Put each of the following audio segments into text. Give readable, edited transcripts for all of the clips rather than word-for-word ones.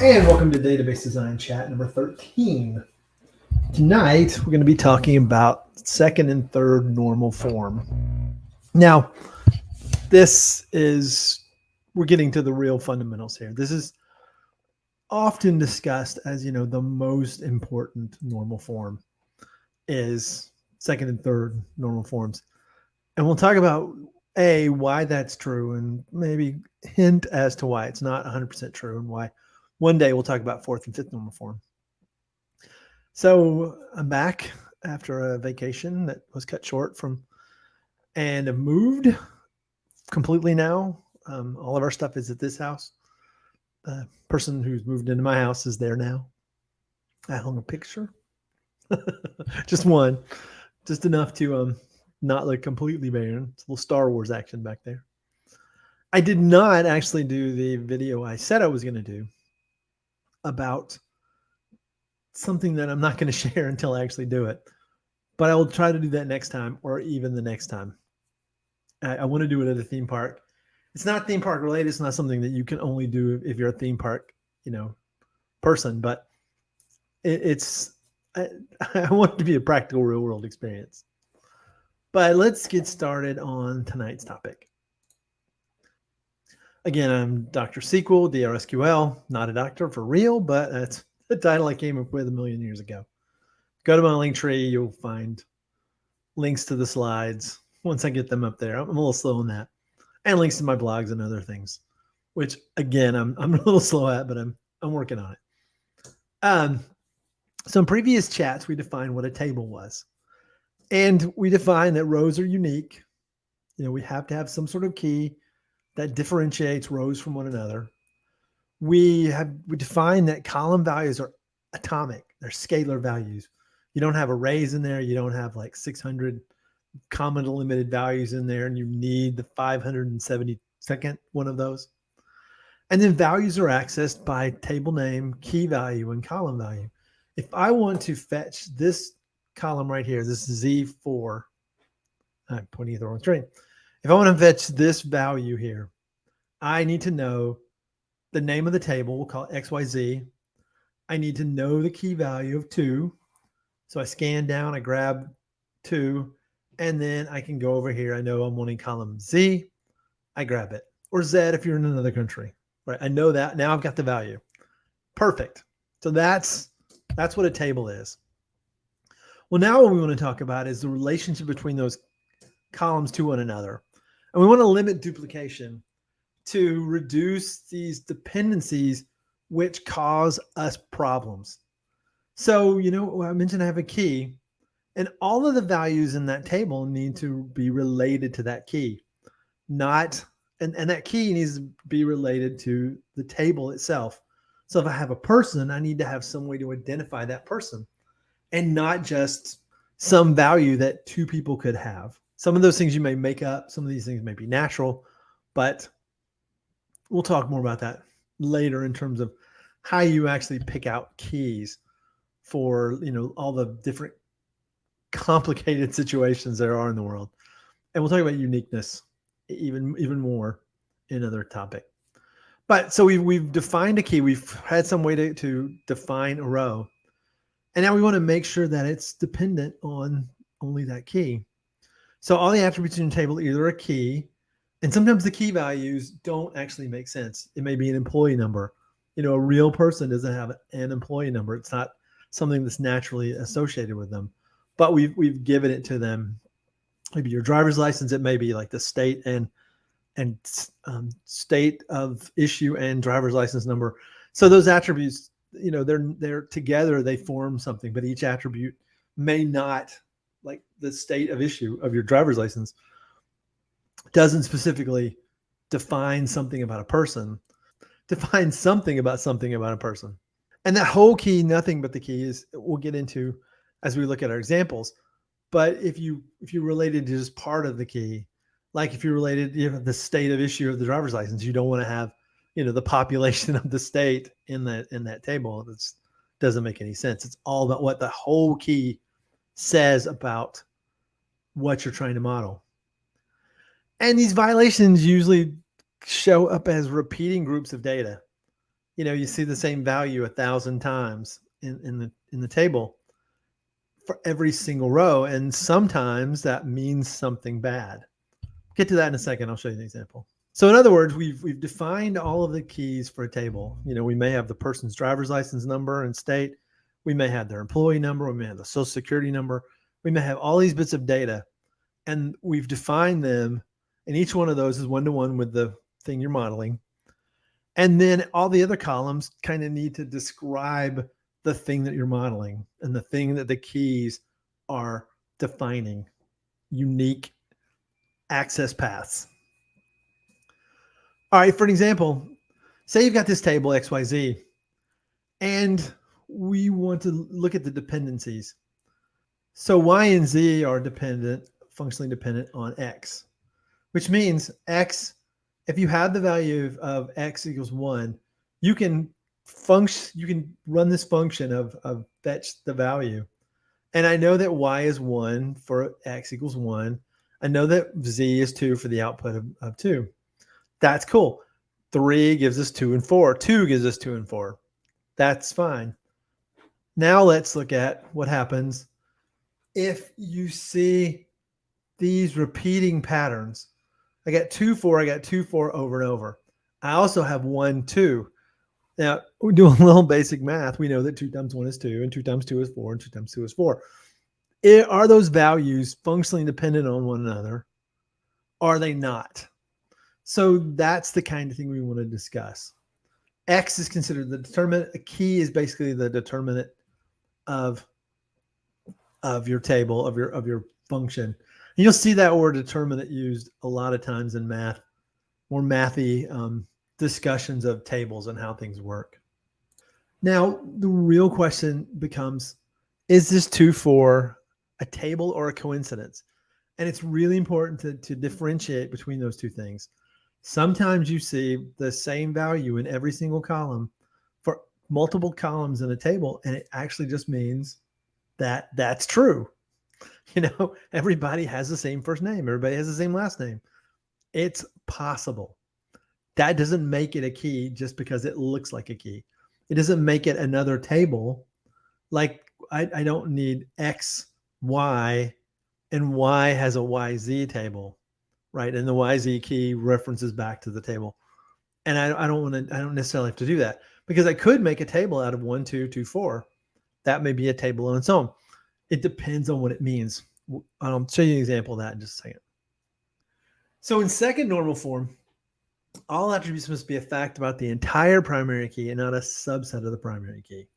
And welcome to Database Design Chat number 13. Tonight, we're going to be talking about second and third normal form. Now, we're getting to the real fundamentals here. This is often discussed as, the most important normal form is second and third normal forms. And we'll talk about why that's true and maybe hint as to why it's not 100% true and why one day we'll talk about fourth and fifth normal form. So I'm back after a vacation that was cut short and I've moved completely now. All of our stuff is at this house. The person who's moved into my house is there now. I hung a picture, just one, just enough to not look completely barren. It's a little Star Wars action back there. I did not actually do the video I said I was going to do about something that I'm not going to share until I actually do it. But I will try to do that next time or even the next time. I want to do it at a theme park. It's not theme park related. It's not something that you can only do if you're a theme park, person. But I want it to be a practical real world experience. But let's get started on tonight's topic. Again, I'm Dr. SQL, DRSQL, not a doctor for real, but that's the title I came up with a million years ago. Go to my link tree, you'll find links to the slides once I get them up there. I'm a little slow on that. And links to my blogs and other things, which again, I'm a little slow at, but I'm working on it. So in previous chats, we defined what a table was. And we defined that rows are unique. We have to have some sort of key that differentiates rows from one another. We define that column values are atomic. They're scalar values. You don't have arrays in there. You don't have like 600 common limited values in there, and you need the 572nd one of those. And then values are accessed by table name, key value, and column value. If I want to fetch this column right here, this is Z4, I'm pointing at the wrong screen. If I want to fetch this value here, I need to know the name of the table. We'll call it XYZ. I need to know the key value of 2. So I scan down, I grab 2, and then I can go over here. I know I'm wanting column Z. I grab it. Or Z if you're in another country. Right? I know that. Now I've got the value. Perfect. So that's what a table is. Well, now what we want to talk about is the relationship between those columns to one another. And we want to limit duplication to reduce these dependencies which cause us problems. So, I mentioned I have a key, and all of the values in that table need to be related to that key. And that key needs to be related to the table itself. So if I have a person, I need to have some way to identify that person and not just some value that 2 people could have. Some of those things you may make up. Some of these things may be natural, but we'll talk more about that later in terms of how you actually pick out keys for, all the different complicated situations there are in the world. And we'll talk about uniqueness even more in another topic. But so we've defined a key. We've had some way to define a row. And now we want to make sure that it's dependent on only that key. So all the attributes in the table are either a key, and sometimes the key values don't actually make sense. It may be an employee number. A real person doesn't have an employee number. It's not something that's naturally associated with them. But we've given it to them. Maybe your driver's license. It may be like the state and state of issue and driver's license number. So those attributes, they're together. They form something, but each attribute may not, like the state of issue of your driver's license, doesn't specifically define something about a person. Define something about a person. And that whole key, nothing but the key, is we'll get into as we look at our examples. But if you related to just part of the key, like if you're related, the state of issue of the driver's license, you don't want to have, the population of the state in that table. That doesn't make any sense. It's all about what the whole key says about what you're trying to model. And these violations usually show up as repeating groups of data. You see the same value 1,000 times in the table for every single row, and sometimes that means something bad. Get to that in a second. I'll show you an example. So in other words, we've defined all of the keys for a table. We may have the person's driver's license number and state. We may have their employee number. We may have the social security number. We may have all these bits of data, and we've defined them, and each one of those is one-to-one with the thing you're modeling. And then all the other columns kind of need to describe the thing that you're modeling and the thing that the keys are defining, unique access paths. All right, for an example, say you've got this table XYZ, and we want to look at the dependencies. So Y and Z are functionally dependent on X, which means X, if you have the value of X equals 1, you can run this function of fetch the value. And I know that Y is 1 for X equals 1. I know that Z is 2 for the output of 2. That's cool. 3 gives us 2 and 4. 2 gives us 2 and 4. That's fine. Now let's look at what happens if you see these repeating patterns. I got 2, 4. I got 2, 4 over and over. I also have 1, 2. Now, we're doing a little basic math. We know that 2 times 1 is 2, and 2 times 2 is 4, and 2 times 2 is 4. Are those values functionally dependent on one another? Are they not? So that's the kind of thing we want to discuss. X is considered the determinant. A key is basically the determinant of your table, of your function. And you'll see that word determinant used a lot of times in math, more mathy discussions of tables and how things work. Now, the real question becomes, is this 2, 4 a table or a coincidence? And it's really important to differentiate between those two things. Sometimes you see the same value in every single column for multiple columns in a table, and it actually just means that that's true. Everybody has the same first name. Everybody has the same last name. It's possible. That doesn't make it a key just because it looks like a key. It doesn't make it another table. Like I don't need X, Y, and Y has a YZ table, right? And the YZ key references back to the table. And I don't necessarily have to do that, because I could make a table out of 1, 2, 2, 4. That may be a table on its own. It depends on what it means. I'll show you an example of that in just a second. So in second normal form, all attributes must be a fact about the entire primary key and not a subset of the primary key.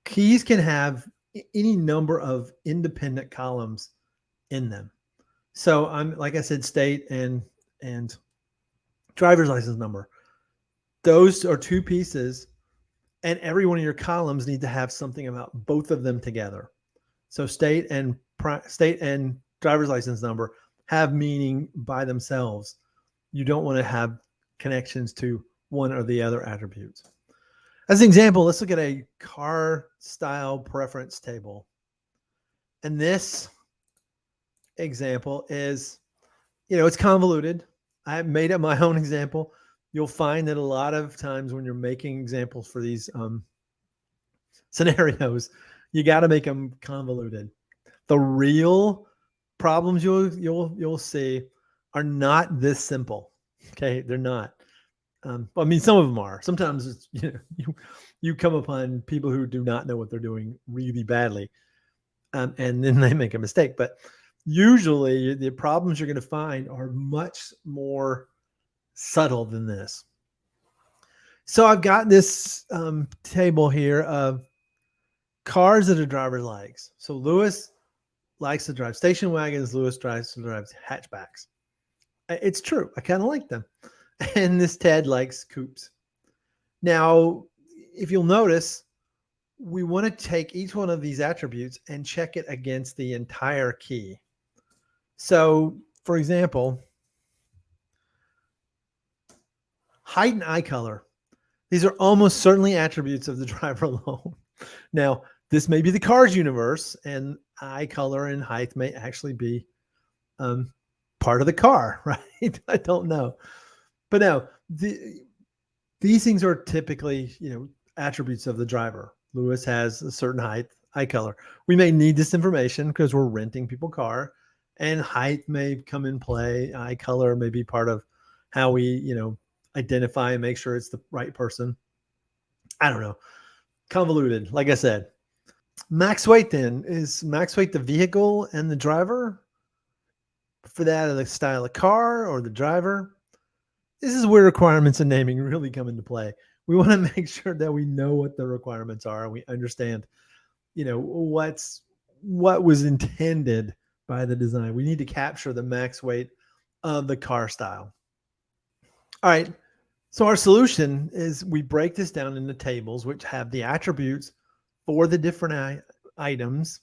Keys can have any number of independent columns in them. So like I said, state and driver's license number. Those are two pieces, and every one of your columns need to have something about both of them together. So state and driver's license number have meaning by themselves. You don't want to have connections to one or the other attributes. As an example, let's look at a car style preference table. And this example is, it's convoluted. I made up my own example. You'll find that a lot of times when you're making examples for these scenarios, you got to make them convoluted. The real problems you'll see are not this simple. Okay, they're not. I mean, some of them are. Sometimes it's, you come upon people who do not know what they're doing really badly, and then they make a mistake. But usually, the problems you're going to find are much more subtle than this. So I've got this table here of cars that a driver likes. So Lewis likes to drive station wagons. Lewis drives hatchbacks. It's true. I kind of like them. And this Ted likes coupes. Now, if you'll notice, we want to take each one of these attributes and check it against the entire key. So, for example, height and eye color. These are almost certainly attributes of the driver alone. Now, this may be the car's universe, and eye color and height may actually be part of the car, right? I don't know. But now, These things are typically, attributes of the driver. Lewis has a certain height, eye color. We may need this information because we're renting people car, and height may come in play. Eye color may be part of how we, identify and make sure it's the right person. I don't know. Convoluted, like I said. Max weight then is max weight the vehicle and the driver for that of the style of car or the driver. This is where requirements and naming really come into play. We want to make sure that we know what the requirements are and we understand, what was intended by the design. We need to capture the max weight of the car style. All right. So our solution is we break this down into tables which have the attributes for the different items,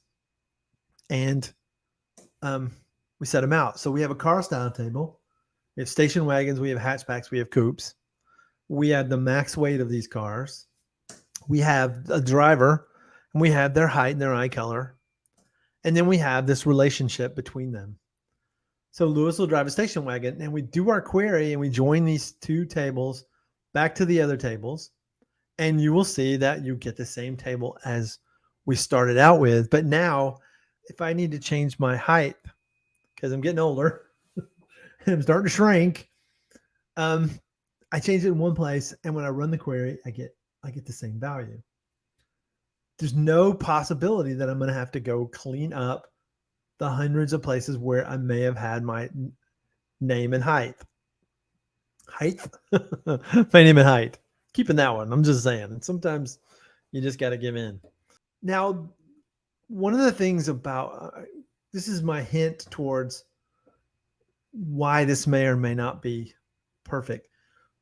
and we set them out. So we have a car style table. We have station wagons, we have hatchbacks, we have coupes. We have the max weight of these cars. We have a driver, and we have their height and their eye color. And then we have this relationship between them. So Lewis will drive a station wagon, and we do our query, and we join these two tables back to the other tables. And you will see that you get the same table as we started out with. But now, if I need to change my height, because I'm getting older, and I'm starting to shrink, I change it in one place, and when I run the query, I get the same value. There's no possibility that I'm going to have to go clean up the hundreds of places where I may have had my name and height. My name and height. Keeping that one. I'm just saying. And sometimes you just got to give in. Now, one of the things about this is my hint towards why this may or may not be perfect.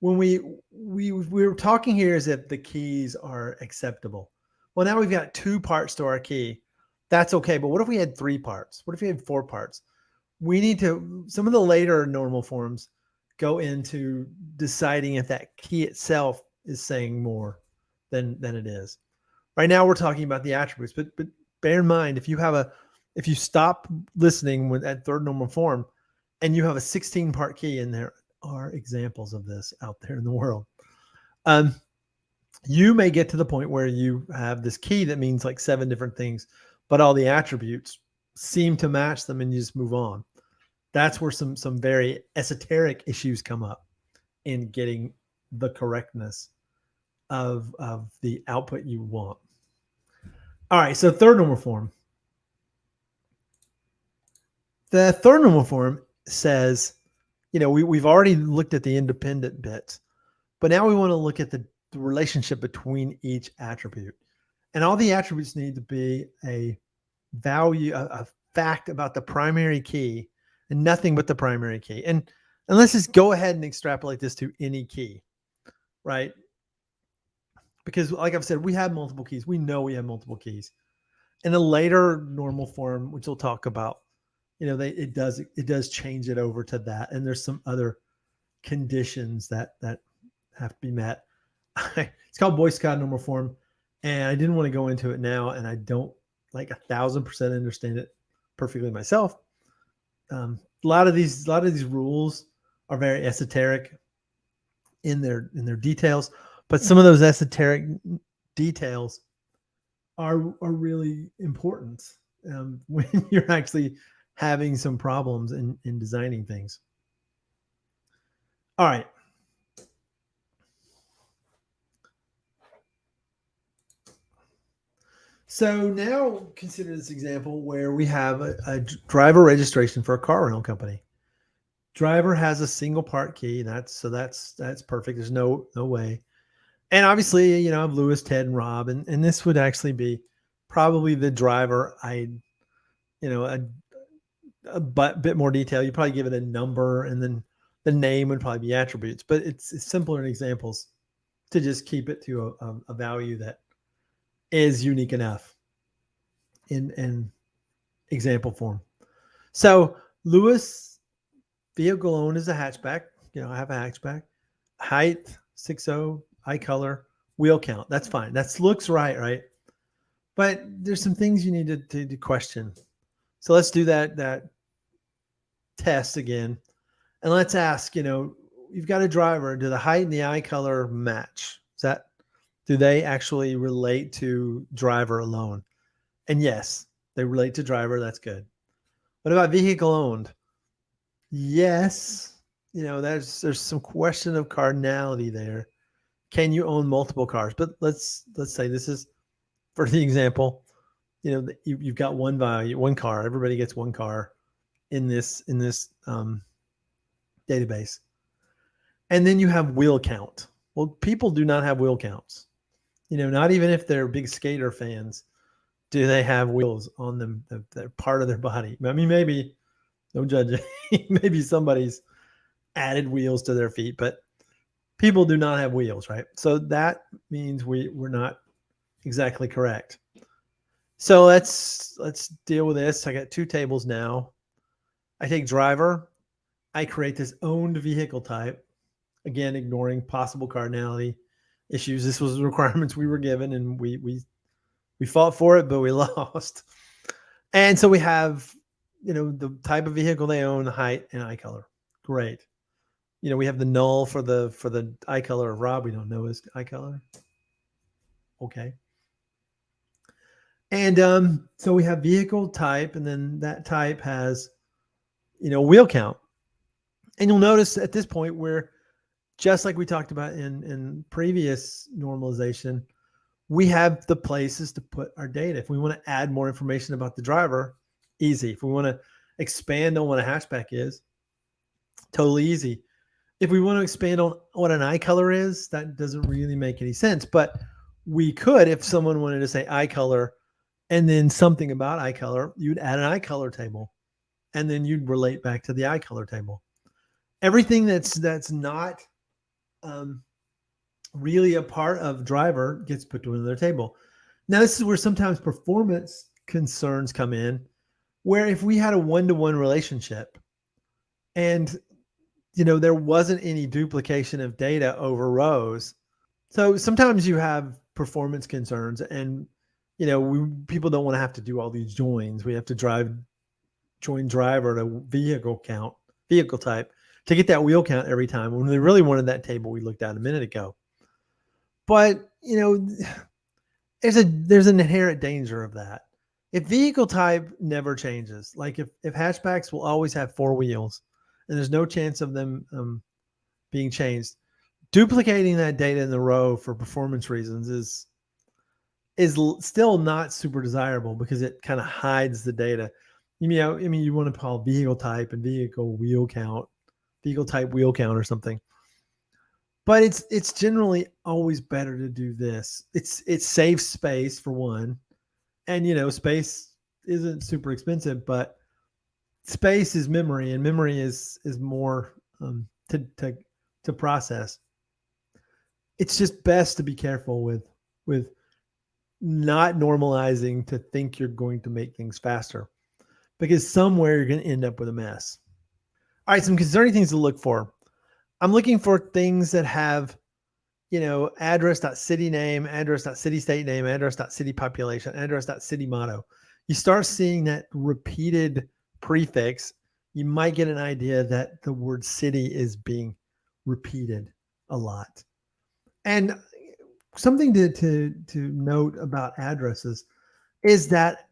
When we were talking here as if the keys are acceptable. Well, now we've got 2 parts to our key. That's okay. But what if we had 3 parts? What if we had 4 parts? We need to, some of the later normal forms go into deciding if that key itself is saying more than it is. Right now we're talking about the attributes, but bear in mind, if you stop listening at third normal form and you have a 16-part key, and there are examples of this out there in the world, you may get to the point where you have this key that means like 7 different things, but all the attributes seem to match them, and you just move on. That's where some very esoteric issues come up in getting the correctness of the output you want. All right, so third normal form. The third normal form says, we've already looked at the independent bits, but now we want to look at the relationship between each attribute. And all the attributes need to be a value, a fact about the primary key, and nothing but the primary key. And let's just go ahead and extrapolate this to any key, right? Because like I've said, we have multiple keys. We know we have multiple keys. In a later normal form, which we'll talk about, it does change it over to that. And there's some other conditions that have to be met. It's called Boy Scout normal form. And I didn't want to go into it now. And I don't 1,000% understand it perfectly myself. A lot of these rules are very esoteric in their details, but some of those esoteric details are really important when you're actually having some problems in designing things. All right. So now consider this example where we have a driver registration for a car rental company. Driver has a single part key. That's perfect. There's no way. And obviously, I have Lewis, Ted, and Rob, and this would actually be probably the driver. A bit more detail. You probably give it a number, and then the name would probably be attributes. But it's simpler in examples to just keep it to a value that is unique enough in example form. So Lewis, vehicle owned is a hatchback. I have a hatchback. Height 6'0", eye color, wheel count. That's fine. That looks right? But there's some things you need to question. So let's do that test again, and let's ask, you've got a driver. Do the height and the eye color match? Do they actually relate to driver alone? And yes, they relate to driver. That's good. What about vehicle owned? Yes. There's some question of cardinality there. Can you own multiple cars? But let's say this is for the example. You've got one value, one car. Everybody gets one car in this database, and then you have wheel count. Well, people do not have wheel counts. Not even if they're big skater fans, do they have wheels on them that are part of their body. I mean, maybe, don't judge it. Maybe somebody's added wheels to their feet, but people do not have wheels, right? So that means we're not exactly correct. So let's deal with this. I got two tables now. I take driver. I create this owned vehicle type. Again, ignoring possible cardinality issues. This was the requirements we were given, and we fought for it, but we lost. And so we have, the type of vehicle they own, the height, and eye color. Great. We have the null for the eye color of Rob. We don't know his eye color. Okay. And so we have vehicle type, and then that type has, wheel count. And you'll notice at this point we're just like we talked about in previous normalization, we have the places to put our data. If we want to add more information about the driver, easy. If we want to expand on what a hatchback is, totally easy. If we want to expand on what an eye color is, that doesn't really make any sense. But we could, if someone wanted to say eye color and then something about eye color, you'd add an eye color table, and then you'd relate back to the eye color table. Everything that's not really a part of driver gets put to another table. Now, this is where sometimes performance concerns come in, where if we had a one-to-one relationship and there wasn't any duplication of data over rows. So sometimes you have performance concerns, and people don't want to have to do all these joins. We have to join driver to vehicle type to get that wheel count every time when they really wanted that table we looked at a minute ago. But there's an inherent danger of that. If vehicle type never changes, like if hatchbacks will always have four wheels and there's no chance of them being changed, duplicating that data in the row for performance reasons is still not super desirable because it kind of hides the data. You want to call vehicle type and vehicle type wheel count or something. But it's generally always better to do this. It saves space for one, and space isn't super expensive, but space is memory, and memory is more to process. It's just best to be careful with not normalizing to think you're going to make things faster, because somewhere you're going to end up with a mess. All right, some concerning things to look for. I'm looking for things that have, address.city name, address.city state name, address.city population, address.city motto. You start seeing that repeated prefix, you might get an idea that the word city is being repeated a lot. And something to note about addresses is that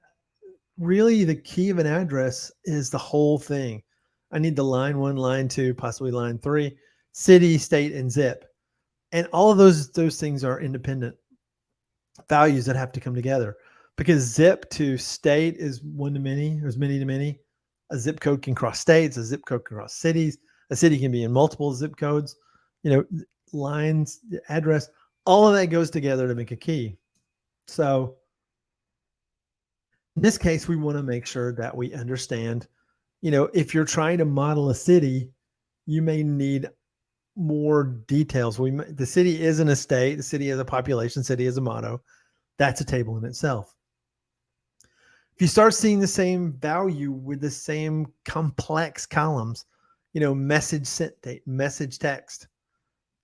really the key of an address is the whole thing. I need the line 1, line 2, possibly line 3, city, state, and zip. And all of those things are independent values that have to come together, because zip to state is one to many, or many to many. A zip code can cross states, a zip code can cross cities, a city can be in multiple zip codes, lines, address, all of that goes together to make a key. So in this case, we want to make sure that we understand, if you're trying to model a city, you may need more details. The city isn't a state, the city is a population, city is a motto. That's a table in itself. If you start seeing the same value with the same complex columns, message sent date, message text,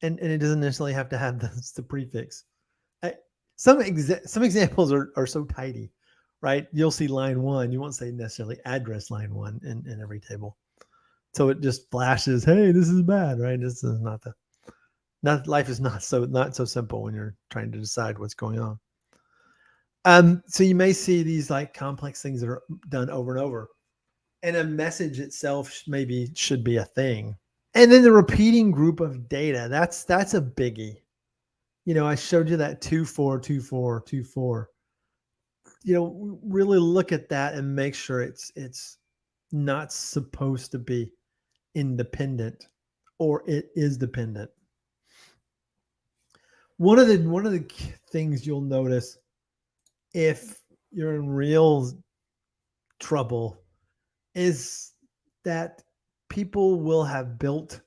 and it doesn't necessarily have to have the prefix. Some examples are so tidy, right? You'll see line 1, you won't say necessarily address line 1 in every table. So it just flashes, hey, this is bad, right? This is not life is not so simple when you're trying to decide what's going on. So you may see these like complex things that are done over and over, and a message itself maybe should be a thing. And then the repeating group of data, that's a biggie. I showed you that 2 4 2 4 2 4. Really look at that and make sure it's not supposed to be independent, or it is dependent. One of the things you'll notice if you're in real trouble is that people will have built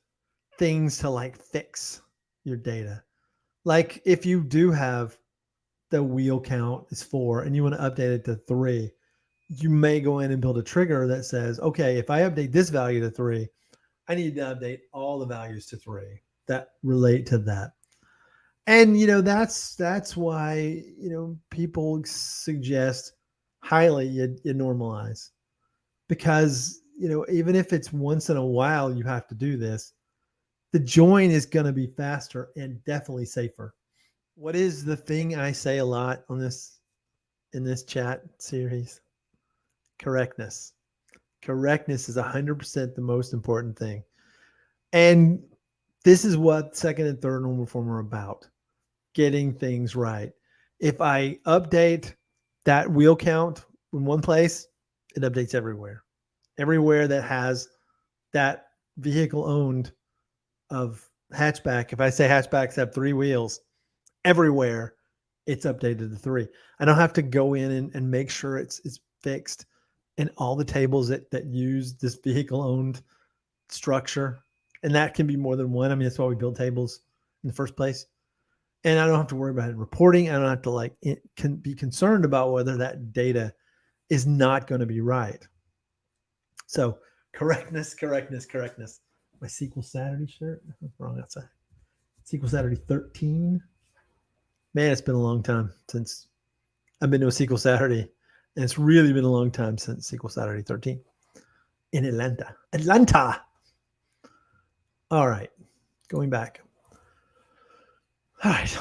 things to like fix your data. Like if you do have the wheel count is 4 and you want to update it to 3, you may go in and build a trigger that says, okay, if I update this value to 3, I need to update all the values to 3 that relate to that. And that's why people suggest highly you normalize, because even if it's once in a while you have to do this, the join is going to be faster and definitely safer. What is the thing I say a lot in this chat series? Correctness. Correctness is 100% the most important thing. And this is what second and third normal form are about. Getting things right. If I update that wheel count in one place, it updates everywhere. Everywhere that has that vehicle owned of hatchback. If I say hatchbacks have 3 wheels, everywhere it's updated to 3. I don't have to go in and make sure it's fixed in all the tables that use this vehicle owned structure. And that can be more than one. I mean, that's why we build tables in the first place. And I don't have to worry about it reporting. I don't have to be concerned about whether that data is not going to be right. So correctness. My SQL Saturday shirt. Wrong outside. SQL Saturday 13. Man, it's been a long time since I've been to a SQL Saturday. And it's really been a long time since SQL Saturday 13 in Atlanta. All right. Going back. All right.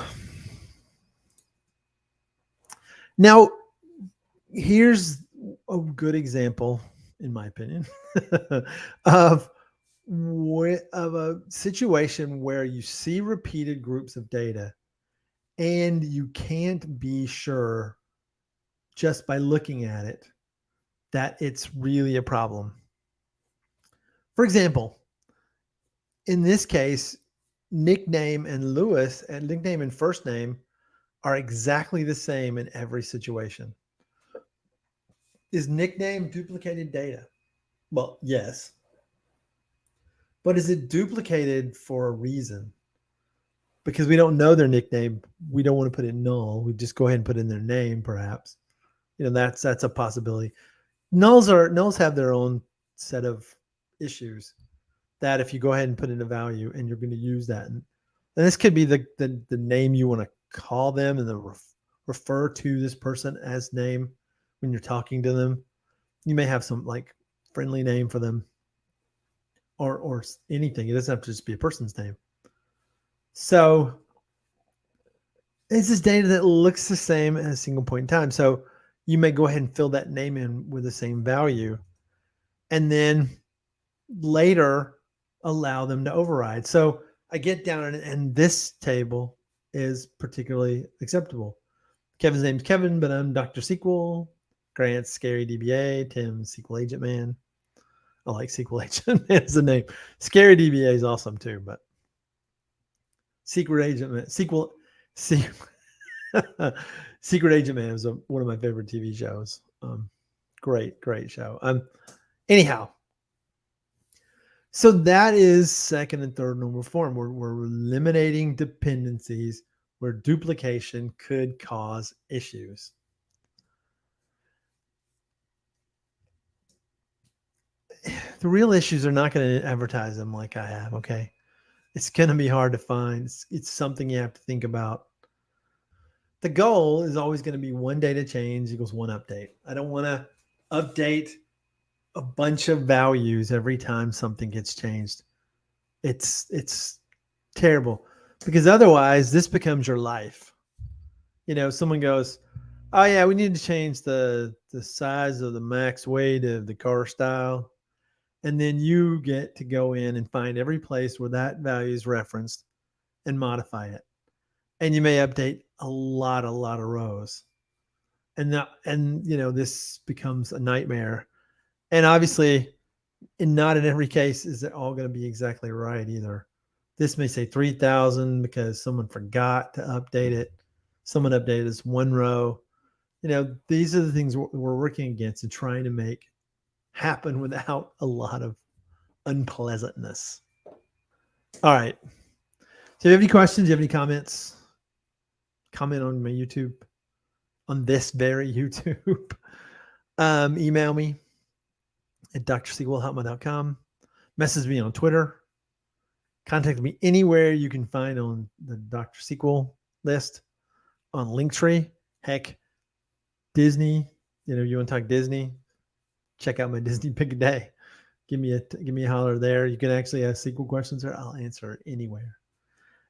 Now, here's a good example, in my opinion, of a situation where you see repeated groups of data and you can't be sure just by looking at it that it's really a problem. For example, in this case, nickname and Lewis and nickname and first name are exactly the same in every situation. Is nickname duplicated data? Well, yes. But is it duplicated for a reason? Because we don't know their nickname, we don't want to put in null. We just go ahead and put in their name, perhaps. That's a possibility. Nulls have their own set of issues that if you go ahead and put in a value and you're going to use that, and this could be the name you want to call them and refer to this person as name when you're talking to them. You may have some like friendly name for them, or anything. It doesn't have to just be a person's name. So this is data that looks the same at a single point in time. So you may go ahead and fill that name in with the same value, and then later allow them to override. So I get down and this table is particularly acceptable. Kevin's name's Kevin, but I'm Dr. SQL. Grant's Scary DBA. Tim's SQL Agent Man. I like SQL Agent Man as the name. Scary DBA is awesome too, but Secret Agent Man, Secret Agent Man is one of my favorite TV shows. Great show. Anyhow, so that is second and third normal form. We're eliminating dependencies where duplication could cause issues. The real issues are not going to advertise them like I have, okay? It's going to be hard to find. It's something you have to think about. The goal is always going to be one data change equals one update. I don't want to update a bunch of values every time something gets changed. It's terrible because otherwise this becomes your life. Someone goes, "Oh yeah, we need to change the size of the max weight of the car style." And then you get to go in and find every place where that value is referenced and modify it. And you may update a lot of rows. And this becomes a nightmare. And obviously, not in every case is it all going to be exactly right either. This may say 3,000 because someone forgot to update it. Someone updated this one row. These are the things we're working against and trying to make happen without a lot of unpleasantness. All right. Do you have any questions? Do you have any comments? Comment on my YouTube, on this very YouTube. Email me at drsequelhelpme.com. Message me on Twitter. Contact me anywhere you can find on the Dr. Sequel list, on Linktree. Heck, Disney. You want to talk Disney? Check out my Disney Pick a Day. Give me a holler there. You can actually ask sequel questions there. I'll answer anywhere.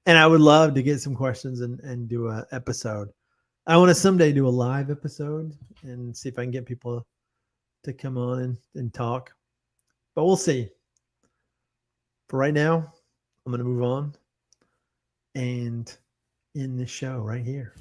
And I would love to get some questions and do an episode. I want to someday do a live episode and see if I can get people to come on and talk. But we'll see. For right now, I'm going to move on and end this show right here.